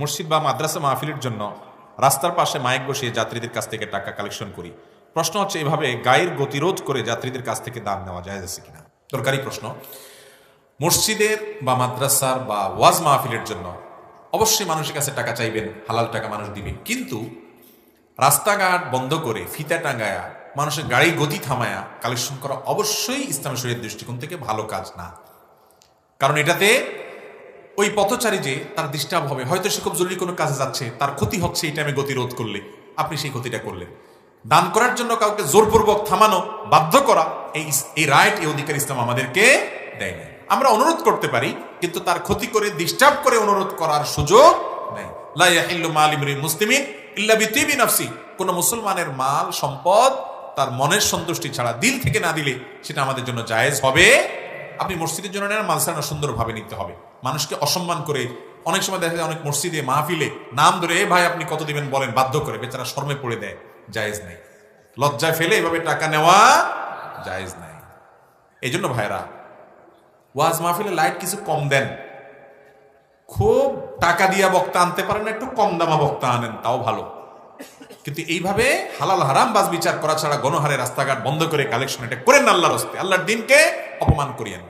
মসজিদ বা মাদ্রাসা মাহফিলের জন্য রাস্তার পাশে মাইক বসিয়ে যাত্রীদের কাছ থেকে টাকা কালেকশন করি। প্রশ্ন হচ্ছে, এভাবে গায়ের গতিরোধ করে যাত্রীদের কাছ থেকে দান নেওয়া যায় আছে কিনা? দরকারি প্রশ্ন। মসজিদের বা মাদ্রাসার বা ওয়াজ মাহফিলের জন্য অবশ্যই মানুষের কাছে টাকা চাইবেন, হালাল টাকা মানুষ দিবে, কিন্তু রাস্তাঘাট বন্ধ করে ফিতা টাঙ্গায়া মানুষের গাড়ি গতি থামায়া কালেকশন করা অবশ্যই ইসলাম শরীয়তের দৃষ্টিকোণ থেকে ভালো কাজ না। কারণ এটাতে ওই পথচারী যে তার ডিস্টার্ব হবে, হয়তো সে খুব জরুরি কোনো কাজে যাচ্ছে, তার ক্ষতি হচ্ছে, এই টাইমে গতিরোধ করলে আপনি সেই ক্ষতিটা করলেন। দান করার জন্য কাউকে জোরপূর্বক থামানো, বাধ্য করা, এই রাইট, এই অধিকার ইসলাম আমাদেরকে দেয় না। আমরা অনুরোধ করতে পারি, কিন্তু তার ক্ষতি করে ডিস্টার্ব করে অনুরোধ করার সুযোগ নেই। লা ইয়াহিল্লু মাল ইমরিন মুসলিমিন ইল্লা বিতিবি নাফসি। কোন মুসলমানের মাল সম্পদ তার মনের সন্তুষ্টি ছাড়া, দিল থেকে না দিলে সেটা আমাদের জন্য জায়েজ হবে। আপনি মসজিদের জন্য নেন, মালসানা সুন্দরভাবে নিতে হবে। মানুষকে অসম্মান করে অনেক সময় দেখা যায় অনেক মসজিদে মাহফিলে নাম ধরে, এ ভাই আপনি কত দিবেন বলেন, বাধ্য করে, বেচারা শর্মে পড়ে দেয়, জায়েজ নাই। লজ্জায় ফেলে এভাবে টাকা নেওয়া জায়েজ নাই। এই জন্য ভাইরা, ওয়াজ মাহফিলে লাইট কিছু কম দেন। খুব টাকা দিয়া বক্তা আনতে পারেন না, একটু কম দামা বক্তা আনেন, তাও ভালো। কিন্তু এইভাবে হালাল হারাম বাজ বিচার করা ছাড়া গণহারে রাস্তাঘাট বন্ধ করে কালেকশন এটা করেন না, আল্লাহর হস্তে, আল্লাহর দিনকে অপমান করিয়েন।